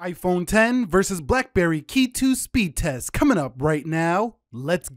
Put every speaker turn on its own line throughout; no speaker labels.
iPhone 10 versus BlackBerry Key 2 speed test coming up right now. Let's go.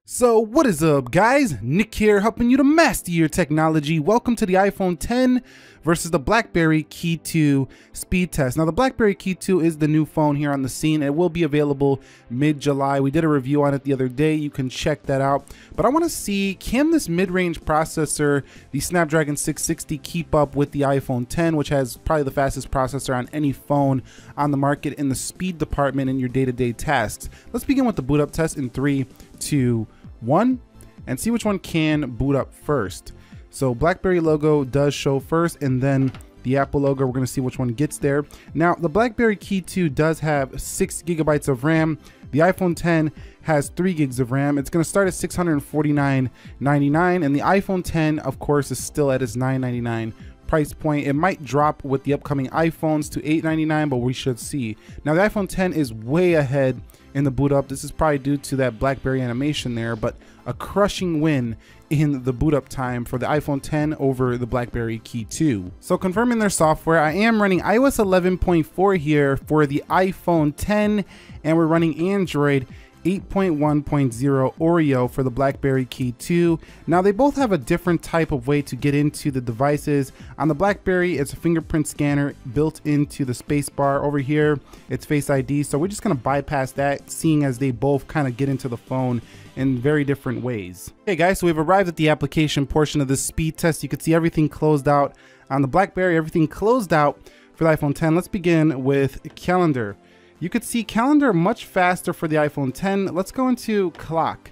So what is up, guys? Nick here, helping you to master your technology. Welcome to the iPhone 10 versus the BlackBerry Key 2 speed test. Now the BlackBerry Key 2 is the new phone here on the scene. It will be available mid-July. We did a review on it the other day. You can check that out. But I want to see, can this mid-range processor, the Snapdragon 660, keep up with the iPhone 10, which has probably the fastest processor on any phone on the market in the speed department in your day-to-day tasks. Let's begin with the boot up test in 3, 2, 1, and see which one can boot up first. So BlackBerry logo does show first, and then the Apple logo. We're going to see which one gets there. Now the BlackBerry Key 2 does have 6 GB of RAM. The iPhone 10 has 3 gigs of RAM. It's going to start at $649.99, and the iPhone 10, of course, is still at its $999 price point. It might drop with the upcoming iPhones to $899, but we should see. Now the iPhone 10 is way ahead in the boot up. This is probably due to that BlackBerry animation there, but a crushing win in the boot up time for the iPhone 10 over the BlackBerry Key 2. So confirming their software, I am running iOS 11.4 here for the iPhone 10, and we're running Android 8.1.0 Oreo for the BlackBerry Key 2. Now they both have a different type of way to get into the devices. On the BlackBerry, it's a fingerprint scanner built into the space bar. Over here, it's Face ID. So we're just gonna bypass that, seeing as they both kind of get into the phone in very different ways. Okay guys, so we've arrived at the application portion of this speed test. You can see everything closed out on the BlackBerry, everything closed out for the iPhone 10. Let's begin with calendar. You could see calendar much faster for the iPhone 10. Let's go into clock,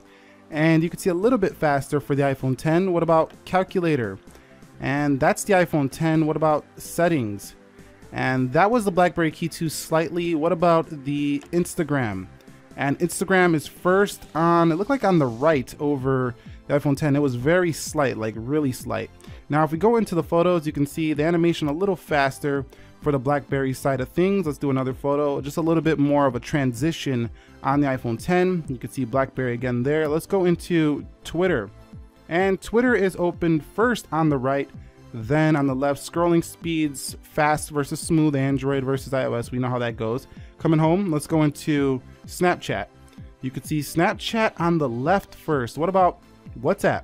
and you can see a little bit faster for the iPhone 10. What about calculator? And that's the iPhone 10. What about settings? And that was the BlackBerry Key 2 slightly. What about the Instagram? And Instagram is first on, it looked like on the right over the iPhone 10. It was very slight, like really slight. Now if we go into the photos, you can see the animation a little faster for the BlackBerry side of things. Let's do another photo, just a little bit more of a transition on the iPhone 10. You can see BlackBerry again there. Let's go into Twitter, and Twitter is open first on the right, then on the left. Scrolling speeds, fast versus smooth, Android versus iOS, we know how that goes. Coming home, let's go into Snapchat. You can see Snapchat on the left first. What about WhatsApp?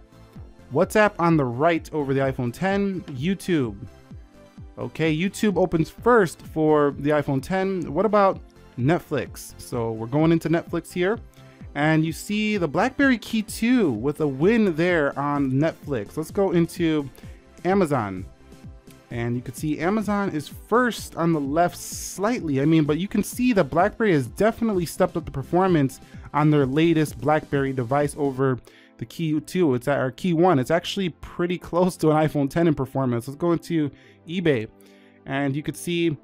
WhatsApp on the right over the iPhone 10. YouTube. Okay, YouTube opens first for the iPhone 10. What about Netflix? So we're going into Netflix here, and you see the BlackBerry Key 2 with a win there on Netflix. Let's go into Amazon, and you can see Amazon is first on the left slightly. I mean, but you can see that BlackBerry has definitely stepped up the performance on their latest BlackBerry device over the Key 2. It's at our Key 1. It's actually pretty close to an iPhone 10 in performance. Let's go into eBay, and you could see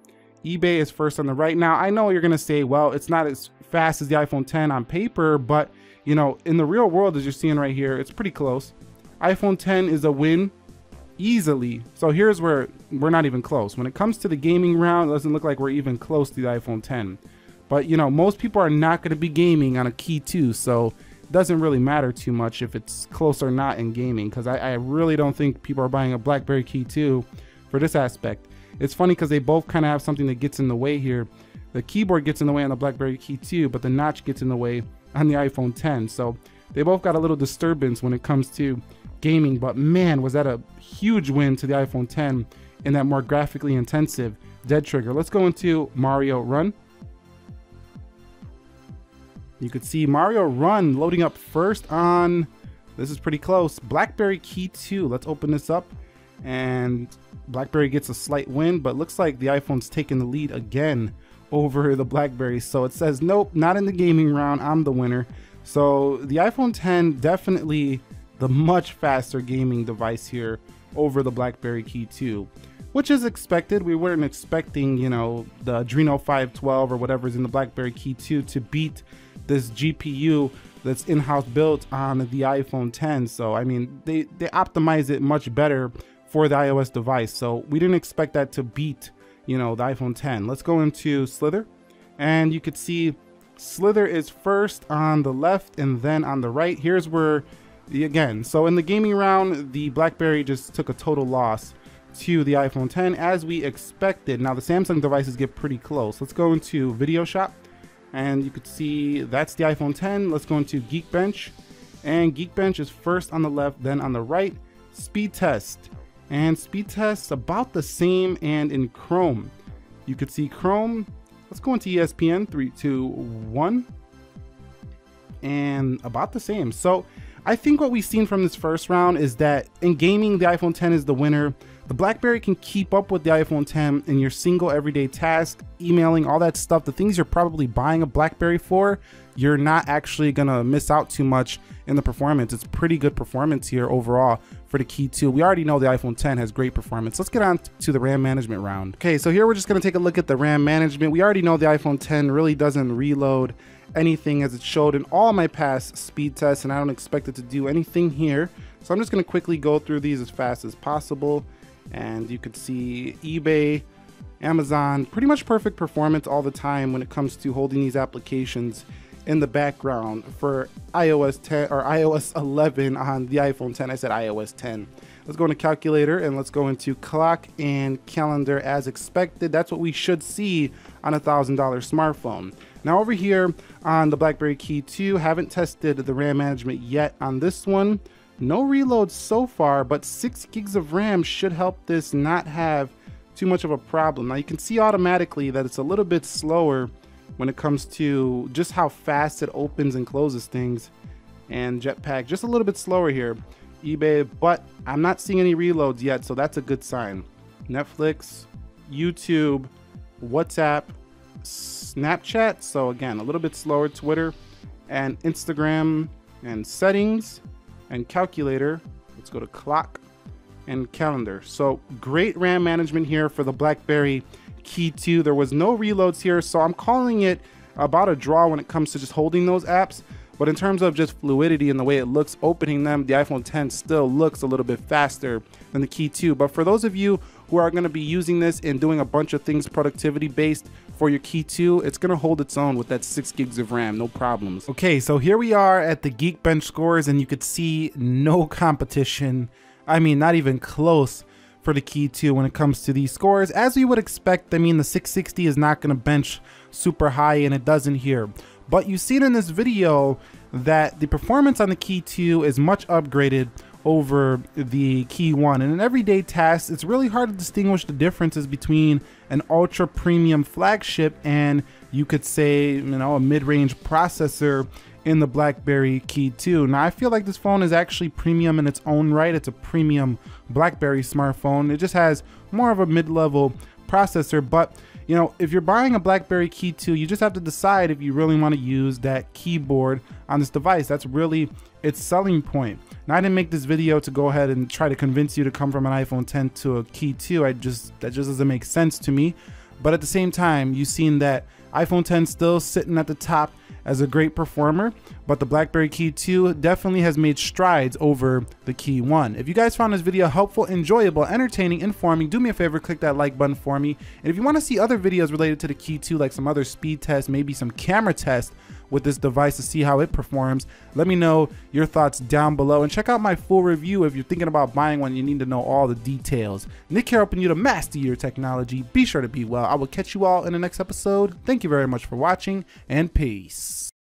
eBay is first on the right. Now I know you're gonna say, well, it's not as fast as the iPhone 10 on paper, but you know, in the real world, as you're seeing right here, it's pretty close. iPhone 10 is a win easily. So here's where we're not even close. When it comes to the gaming round, it doesn't look like we're even close to the iPhone 10. But you know, most people are not going to be gaming on a Key 2, so it doesn't really matter too much if it's close or not in gaming, because I really don't think people are buying a BlackBerry Key 2 for this aspect. It's funny because they both kind of have something that gets in the way here. The keyboard gets in the way on the BlackBerry Key 2, but the notch gets in the way on the iPhone 10. So they both got a little disturbance when it comes to gaming, but man, was that a huge win to the iPhone 10 in that more graphically intensive dead trigger. Let's go into Mario Run. You could see Mario Run loading up first on, this is pretty close, BlackBerry Key 2. Let's open this up, and BlackBerry gets a slight win, but looks like the iPhone's taking the lead again over the BlackBerry. So it says, nope, not in the gaming round, I'm the winner. So the iPhone 10 definitely the much faster gaming device here over the BlackBerry Key 2, which is expected. We weren't expecting, you know, the Adreno 512 or whatever's in the BlackBerry Key 2 to beat this GPU that's in-house built on the iPhone 10. So I mean, they optimize it much better for the iOS device, so we didn't expect that to beat, you know, the iPhone 10. Let's go into Slither, and you could see Slither is first on the left and then on the right. Here's where again, so in the gaming round, the BlackBerry just took a total loss to the iPhone 10 as we expected. Now the Samsung devices get pretty close. Let's go into Video Shop, and you could see that's the iPhone 10. Let's go into Geekbench, and Geekbench is first on the left, then on the right. Speed test, and speed test about the same. And in Chrome, you could see Chrome. Let's go into ESPN, 3, 2, 1, and about the same. So I think what we've seen from this first round is that in gaming, the iPhone 10 is the winner. The BlackBerry can keep up with the iPhone 10 in your single everyday task, emailing, all that stuff. The things you're probably buying a BlackBerry for, you're not actually gonna miss out too much in the performance. It's pretty good performance here overall for the Key 2. We already know the iPhone 10 has great performance. Let's get on to the RAM management round. Okay, so here we're just gonna take a look at the RAM management. We already know the iPhone 10 really doesn't reload anything as it showed in all my past speed tests, and I don't expect it to do anything here. So I'm just gonna quickly go through these as fast as possible. And you could see eBay, Amazon, pretty much perfect performance all the time when it comes to holding these applications in the background for iOS 10 or iOS 11 on the iPhone 10. I said iOS 10. Let's go into calculator and let's go into clock and calendar as expected. That's what we should see on a $1,000 smartphone. Now over here on the BlackBerry Key 2, haven't tested the RAM management yet on this one. No reloads so far, but 6 gigs of RAM should help this not have too much of a problem. Now you can see automatically that it's a little bit slower when it comes to just how fast it opens and closes things. And Jetpack just a little bit slower here. eBay, but I'm not seeing any reloads yet, so that's a good sign. Netflix, YouTube, WhatsApp, Snapchat, so again a little bit slower. Twitter and Instagram and settings and calculator. Let's go to clock and calendar. So great RAM management here for the BlackBerry Key 2. There was no reloads here, so I'm calling it about a draw when it comes to just holding those apps. But in terms of just fluidity and the way it looks opening them, the iPhone 10 still looks a little bit faster than the Key 2. But for those of you who are going to be using this and doing a bunch of things productivity based for your Key 2, it's going to hold its own with that 6 gigs of RAM, no problems. Okay, so here we are at the Geekbench scores, and you could see no competition. I mean, not even close for the Key 2 when it comes to these scores. As we would expect, I mean, the 660 is not going to bench super high, and it doesn't here. But you see it in this video that the performance on the Key 2 is much upgraded over the Key 1. And in everyday tasks, it's really hard to distinguish the differences between an ultra premium flagship and, you could say, you know, a mid-range processor in the BlackBerry Key 2. Now I feel like this phone is actually premium in its own right. It's a premium BlackBerry smartphone. It just has more of a mid-level processor, but you know, if you're buying a BlackBerry Key 2, you just have to decide if you really want to use that keyboard on this device. That's really its selling point. Now, I didn't make this video to go ahead and try to convince you to come from an iPhone 10 to a Key 2. That just doesn't make sense to me. But at the same time, you've seen that iPhone 10 still sitting at the top as a great performer, but the BlackBerry Key 2 definitely has made strides over the Key 1. If you guys found this video helpful, enjoyable, entertaining, informing, do me a favor, click that like button for me. And if you want to see other videos related to the Key 2, like some other speed tests, maybe some camera tests with this device to see how it performs, let me know your thoughts down below, and check out my full review if you're thinking about buying one. You need to know all the details. Nick here, helping you to master your technology. Be sure to be well. I will catch you all in the next episode. Thank you very much for watching, and peace.